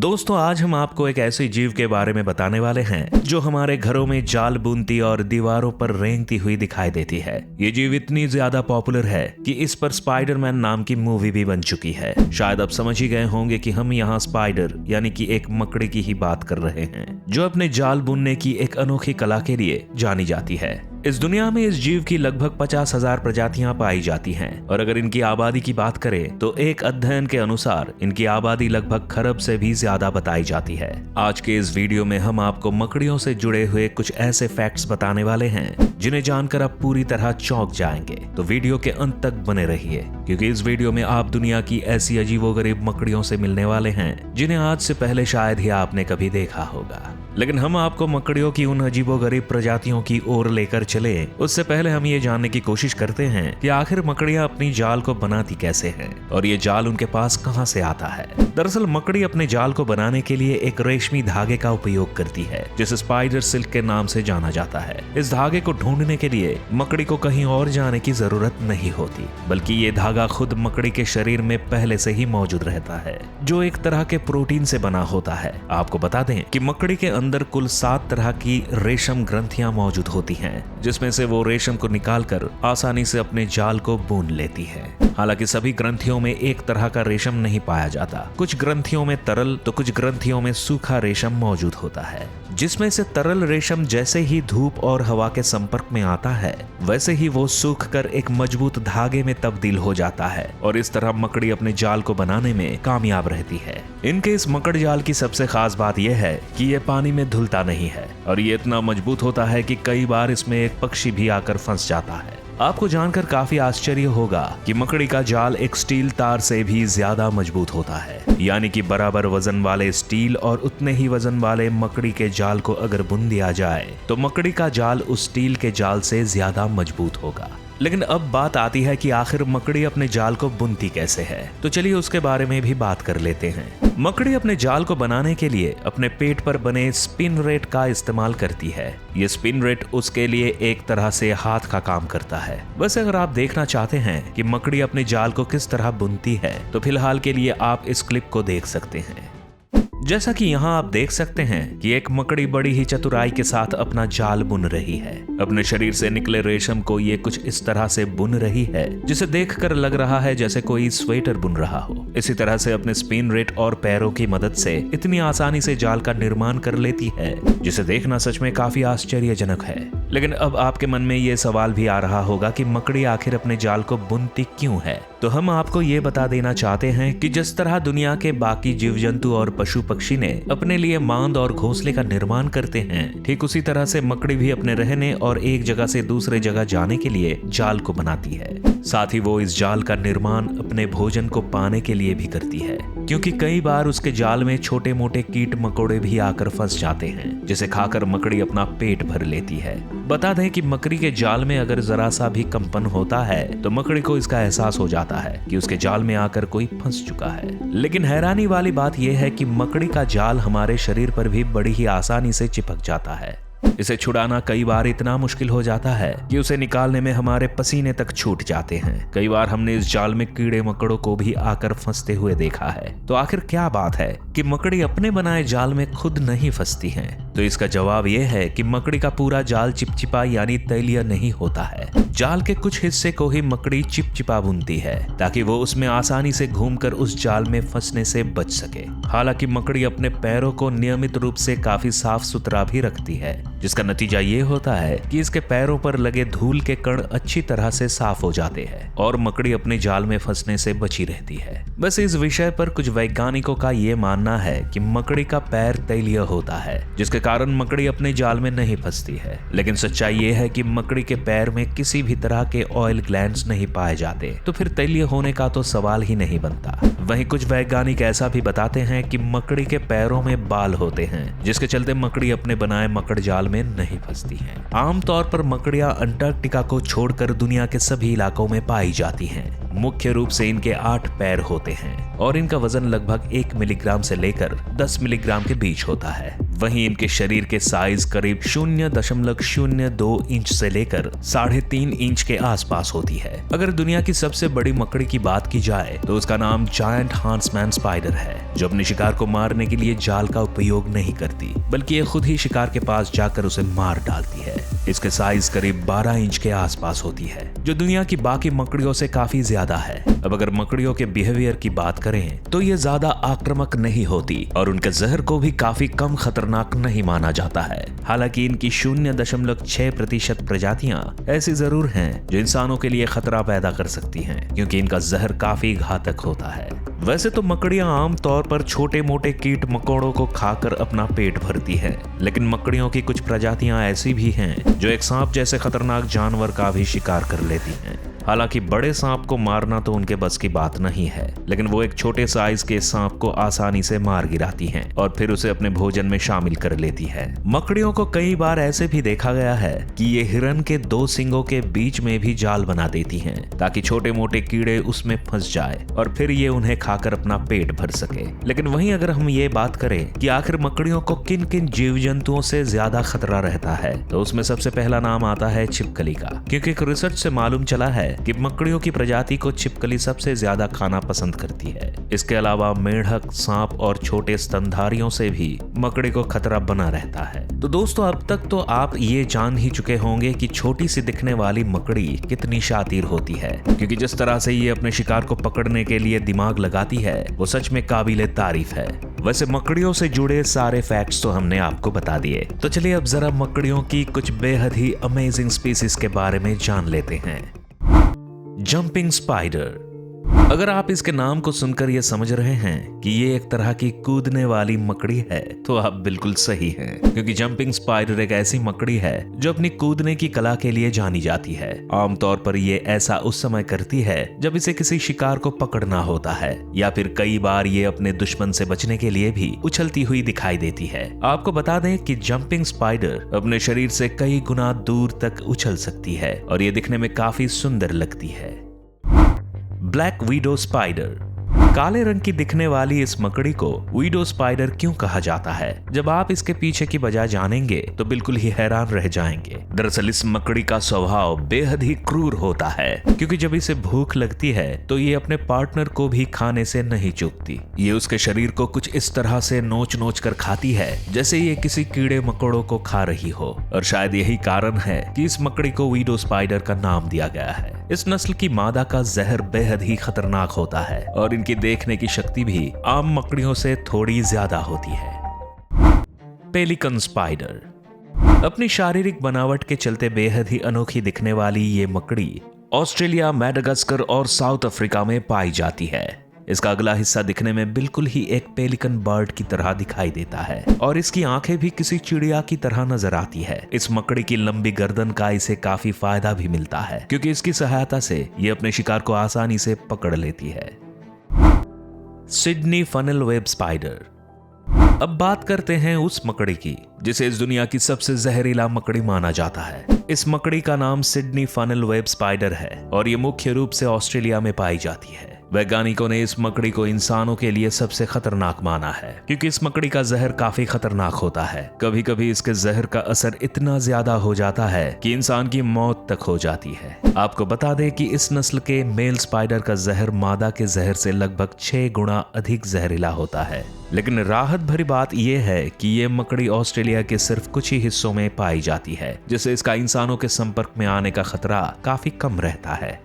दोस्तों आज हम आपको एक ऐसे जीव के बारे में बताने वाले हैं जो हमारे घरों में जाल बुनती और दीवारों पर रेंगती हुई दिखाई देती है। ये जीव इतनी ज्यादा पॉपुलर है कि इस पर स्पाइडरमैन नाम की मूवी भी बन चुकी है। शायद आप समझ ही गए होंगे कि हम यहाँ स्पाइडर यानी कि एक मकड़ी की ही बात कर रहे हैं, जो अपने जाल बुनने की एक अनोखी कला के लिए जानी जाती है। इस दुनिया में इस जीव की लगभग 50,000 प्रजातियां पाई जाती हैं और अगर इनकी आबादी की बात करें तो एक अध्ययन के अनुसार इनकी आबादी लगभग खरब से भी ज्यादा बताई जाती है। आज के इस वीडियो में हम आपको मकड़ियों से जुड़े हुए कुछ ऐसे फैक्ट्स बताने वाले हैं जिन्हें जानकर आप पूरी तरह चौंक जाएंगे। तो वीडियो के अंत तक बने रहिए क्योंकि इस वीडियो में आप दुनिया की ऐसी अजीबोगरीब मकड़ियों से मिलने वाले हैं जिन्हें आज से पहले शायद ही आपने कभी देखा होगा। लेकिन हम आपको मकड़ियों की उन अजीबोगरीब प्रजातियों की ओर लेकर चले उससे पहले हम ये जानने की कोशिश करते हैं कि आखिर मकड़ियां अपनी जाल को बनाती कैसे हैं और ये जाल उनके पास कहां से आता है। दरअसल मकड़ी अपने जाल को बनाने के लिए एक रेशमी धागे का उपयोग करती है जिसे स्पाइडर सिल्क के नाम से जाना जाता है। इस धागे को ढूंढने के लिए मकड़ी को कहीं और जाने की जरूरत नहीं होती, बल्कि ये धागा खुद मकड़ी के शरीर में पहले से ही मौजूद रहता है, जो एक तरह के प्रोटीन से बना होता है। आपको बता दें कि मकड़ी के अंदर कुल 7 तरह की रेशम ग्रंथियां मौजूद होती हैं, जिसमें से वो रेशम को निकालकर आसानी से अपने जाल को बुन लेती है। हालांकि सभी ग्रंथियों में एक तरह का रेशम नहीं पाया जाता। कुछ ग्रंथियों में तरल तो कुछ ग्रंथियों में सूखा रेशम मौजूद होता है, जिसमें से तरल रेशम जैसे ही धूप और हवा के संपर्क में आता है वैसे ही वो सूख कर एक मजबूत धागे में तब्दील हो जाता है और इस तरह मकड़ी अपने जाल को बनाने में कामयाब रहती है। इनके इस मकड़ जाल की सबसे खास बात यह है कि ये पानी में धुलता नहीं है और ये इतना मजबूत होता है कि कई बार इसमें एक पक्षी भी आकर फंस जाता है। आपको जानकर काफी आश्चर्य होगा कि मकड़ी का जाल एक स्टील तार से भी ज्यादा मजबूत होता है, यानी कि बराबर वजन वाले स्टील और उतने ही वजन वाले मकड़ी के जाल को अगर बुन दिया जाए तो मकड़ी का जाल उस स्टील के जाल से ज्यादा मजबूत होगा। लेकिन अब बात आती है कि आखिर मकड़ी अपने जाल को बुनती कैसे है, तो चलिए उसके बारे में भी बात कर लेते हैं। मकड़ी अपने जाल को बनाने के लिए अपने पेट पर बने स्पिनरेट का इस्तेमाल करती है। ये स्पिनरेट उसके लिए एक तरह से हाथ का काम करता है। वैसे अगर आप देखना चाहते हैं कि मकड़ी अपने जाल को किस तरह बुनती है तो फिलहाल के लिए आप इस क्लिप को देख सकते हैं। जैसा कि यहाँ आप देख सकते हैं कि एक मकड़ी बड़ी ही चतुराई के साथ अपना जाल बुन रही है। अपने शरीर से निकले रेशम को ये कुछ इस तरह से बुन रही है जिसे देखकर लग रहा है जैसे कोई स्वेटर बुन रहा हो। इसी तरह से अपने स्पिनरेट और पैरों की मदद से इतनी आसानी से जाल का निर्माण कर लेती है जिसे देखना सच में काफी आश्चर्यजनक है। लेकिन अब आपके मन में ये सवाल भी आ रहा होगा कि मकड़ी आखिर अपने जाल को बुनती क्यों है। तो हम आपको ये बता देना चाहते हैं कि जिस तरह दुनिया के बाकी जीव जंतु और पशु पक्षी ने अपने लिए मांद और घोंसले का निर्माण करते हैं, ठीक उसी तरह से मकड़ी भी अपने रहने और एक जगह से दूसरे जगह जाने के लिए जाल को बनाती है। साथ ही वो इस जाल का निर्माण अपने भोजन को पाने के लिए भी करती है, क्योंकि कई बार उसके जाल में छोटे मोटे कीट मकोड़े भी आकर फंस जाते हैं जिसे खाकर मकड़ी अपना पेट भर लेती है। बता दें कि मकड़ी के जाल में अगर जरा सा भी कंपन होता है तो मकड़ी को इसका एहसास हो जाता है कि उसके जाल में आकर कोई फंस चुका है। लेकिन हैरानी वाली बात यह है कि मकड़ी का जाल हमारे शरीर पर भी बड़ी ही आसानी से चिपक जाता है। इसे छुड़ाना कई बार इतना मुश्किल हो जाता है कि उसे निकालने में हमारे पसीने तक छूट जाते हैं। कई बार हमने इस जाल में कीड़े मकड़ों को भी आकर फंसते हुए देखा है। तो आखिर क्या बात है कि मकड़ी अपने बनाए जाल में खुद नहीं फंसती हैं? तो इसका जवाब यह है कि मकड़ी का पूरा जाल चिपचिपा यानी तैलीय नहीं होता है। जाल के कुछ हिस्से को ही मकड़ी चिपचिपा बुनती है ताकि वो उसमें आसानी से घूमकर उस जाल में फंसने से बच सके। हालांकि मकड़ी अपने पैरों को नियमित रूप से काफी साफ सुथरा भी रखती है, जिसका नतीजा ये होता है कि इसके पैरों पर लगे धूल के कण अच्छी तरह से साफ हो जाते हैं और मकड़ी अपने जाल में फंसने से बची रहती है। बस इस विषय पर कुछ वैज्ञानिकों का ये मानना है कि मकड़ी का पैर तैलीय होता है, जिसके कारण मकड़ी अपने जाल में नहीं फंसती है। लेकिन सच्चाई ये है कि मकड़ी के पैर में किसी भी तरह के ऑयल ग्लैंड्स नहीं पाए जाते, तो फिर तैलीय होने का तो सवाल ही नहीं बनता। वहीं कुछ वैज्ञानिक ऐसा भी बताते हैं कि मकड़ी के पैरों में बाल होते हैं, जिसके चलते मकड़ी अपने बनाए मकड़ जाल में नहीं फंसती हैं। आमतौर पर मकड़ियां अंटार्कटिका को छोड़कर दुनिया के सभी इलाकों में पाई जाती हैं। मुख्य रूप से इनके 8 पैर होते हैं और इनका वजन लगभग 1 मिलीग्राम से लेकर 10 मिलीग्राम के बीच होता है। वहीं इनके शरीर के साइज करीब 0.02 इंच से लेकर 3.5 इंच के आसपास होती है। अगर दुनिया की सबसे बड़ी मकड़ी की बात की जाए तो उसका नाम जायंट हंट्समैन स्पाइडर है, जो अपने शिकार को मारने के लिए जाल का उपयोग नहीं करती, बल्कि ये खुद ही शिकार के पास जाकर उसे मार डालती है। इसके साइज करीब 12 इंच के आसपास होती है, जो दुनिया की बाकी मकड़ियों से काफी ज्यादा है। अब अगर मकड़ियों के बिहेवियर की बात करें तो ये ज्यादा आक्रामक नहीं होती और उनके जहर को भी काफी कम खतरनाक नहीं माना जाता है। हालांकि इनकी 0.6% प्रजातियां ऐसी जरूर हैं जो इंसानों के लिए खतरा पैदा कर सकती हैं, क्योंकि इनका जहर काफी घातक होता है। वैसे तो मकड़ियां आमतौर पर छोटे मोटे कीट मकोड़ों को खाकर अपना पेट भरती हैं, लेकिन मकड़ियों की कुछ प्रजातियां ऐसी भी हैं जो एक सांप जैसे खतरनाक जानवर का भी शिकार कर लेती हैं। हालांकि बड़े सांप को मारना तो उनके बस की बात नहीं है, लेकिन वो एक छोटे साइज के सांप को आसानी से मार गिराती हैं और फिर उसे अपने भोजन में शामिल कर लेती है। मकड़ियों को कई बार ऐसे भी देखा गया है कि ये हिरन के 2 सींगों के बीच में भी जाल बना देती हैं, ताकि छोटे मोटे कीड़े उसमें फंस जाए और फिर ये उन्हें खाकर अपना पेट भर सके। लेकिन वहीं अगर हम ये बात करें कि आखिर मकड़ियों को किन किन जीव जंतुओं से ज्यादा खतरा रहता है, तो उसमें सबसे पहला नाम आता है छिपकली का, क्योंकि एक रिसर्च से मालूम चला है कि मकड़ियों की प्रजाति को छिपकली सबसे ज्यादा खाना पसंद करती है। इसके अलावा मेंढक, सांप और छोटे स्तनधारियों से भी मकड़ी को खतरा बना रहता है। तो दोस्तों, अब तक तो आप ये जान ही चुके होंगे कि छोटी सी दिखने वाली मकड़ी कितनी शातिर होती है, क्योंकि जिस तरह से ये अपने शिकार को पकड़ने के लिए दिमाग लगाती है वो सच में काबिले तारीफ है। वैसे मकड़ियों से जुड़े सारे फैक्ट्स तो हमने आपको बता दिए, तो चलिए अब जरा मकड़ियों की कुछ बेहद ही अमेजिंग स्पीसीज के बारे में जान लेते हैं। Jumping spider. अगर आप इसके नाम को सुनकर ये समझ रहे हैं कि ये एक तरह की कूदने वाली मकड़ी है, तो आप बिल्कुल सही हैं, क्योंकि जंपिंग स्पाइडर एक ऐसी मकड़ी है जो अपनी कूदने की कला के लिए जानी जाती है। आमतौर पर ये ऐसा उस समय करती है जब इसे किसी शिकार को पकड़ना होता है, या फिर कई बार ये अपने दुश्मन से बचने के लिए भी उछलती हुई दिखाई देती है। आपको बता दें कि जंपिंग स्पाइडर अपने शरीर से कई गुना दूर तक उछल सकती है और ये दिखने में काफी सुंदर लगती है। Black widow spider. काले रंग की दिखने वाली इस मकड़ी को विडो स्पाइडर क्यों कहा जाता है, जब आप इसके पीछे की वजह जानेंगे तो बिल्कुल ही हैरान रह जाएंगे। दरअसल इस मकड़ी का स्वभाव बेहद ही क्रूर होता है, क्योंकि जब इसे भूख लगती है तो ये अपने पार्टनर को भी खाने से नहीं चूकती। ये उसके शरीर को कुछ इस तरह से नोच नोच कर खाती है जैसे ये किसी कीड़े मकोड़ों को खा रही हो, और शायद यही कारण है कि इस मकड़ी को विडो स्पाइडर का नाम दिया गया है। इस नस्ल की मादा का जहर बेहद ही खतरनाक होता है और इनकी देखने की शक्ति भी आम मकड़ियों से थोड़ी ज्यादा होती है। Pelican spider. अपनी शारीरिक बनावट के चलते बेहद ही अनोखी दिखने वाली ये मकड़ी ऑस्ट्रेलिया, मेडागास्कर और साउथ अफ्रीका में पाई जाती है। इसका अगला हिस्सा दिखने में बिल्कुल ही एक पेलिकन बर्ड की तरह दिखाई देता है और इसकी आंखें भी किसी चिड़िया की तरह नजर आती है। इस मकड़ी की लंबी गर्दन का इसे काफी फायदा भी मिलता है, क्योंकि इसकी सहायता से ये अपने शिकार को आसानी से पकड़ लेती है। Sydney funnel web spider. अब बात करते हैं उस मकड़ी की जिसे इस दुनिया की सबसे जहरीला मकड़ी माना जाता है। इस मकड़ी का नाम सिडनी फनल वेब स्पाइडर है और ये मुख्य रूप से ऑस्ट्रेलिया में पाई जाती है। वैज्ञानिकों ने इस मकड़ी को इंसानों के लिए सबसे खतरनाक माना है, क्योंकि इस मकड़ी का जहर काफी खतरनाक होता है। कभी कभी इसके जहर का असर इतना ज्यादा हो जाता है कि इंसान की मौत तक हो जाती है। आपको बता दें कि इस नस्ल के मेल स्पाइडर का जहर मादा के जहर से लगभग 6 गुना अधिक जहरीला होता है। लेकिन राहत भरी बात यह है कि ये मकड़ी ऑस्ट्रेलिया के सिर्फ कुछ ही हिस्सों में पाई जाती है, जिससे इसका इंसानों के संपर्क में आने का खतरा काफी कम रहता है।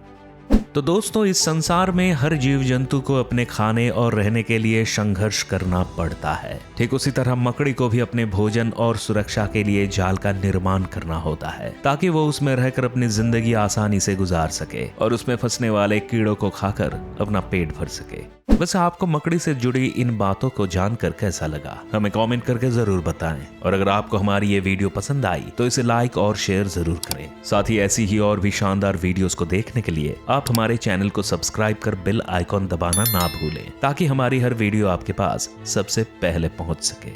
तो दोस्तों, इस संसार में हर जीव जंतु को अपने खाने और रहने के लिए संघर्ष करना पड़ता है। ठीक उसी तरह मकड़ी को भी अपने भोजन और सुरक्षा के लिए जाल का निर्माण करना होता है, ताकि वो उसमें रहकर अपनी जिंदगी आसानी से गुजार सके और उसमें फंसने वाले कीड़ों को खाकर अपना पेट भर सके। वैसे आपको मकड़ी से जुड़ी इन बातों को जानकर कैसा लगा, हमें कमेंट करके जरूर बताएं। और अगर आपको हमारी ये वीडियो पसंद आई तो इसे लाइक और शेयर जरूर करें। साथ ही ऐसी ही और भी शानदार वीडियोस को देखने के लिए आप हमारे चैनल को सब्सक्राइब कर बेल आइकॉन दबाना ना भूलें, ताकि हमारी हर वीडियो आपके पास सबसे पहले पहुंच सके।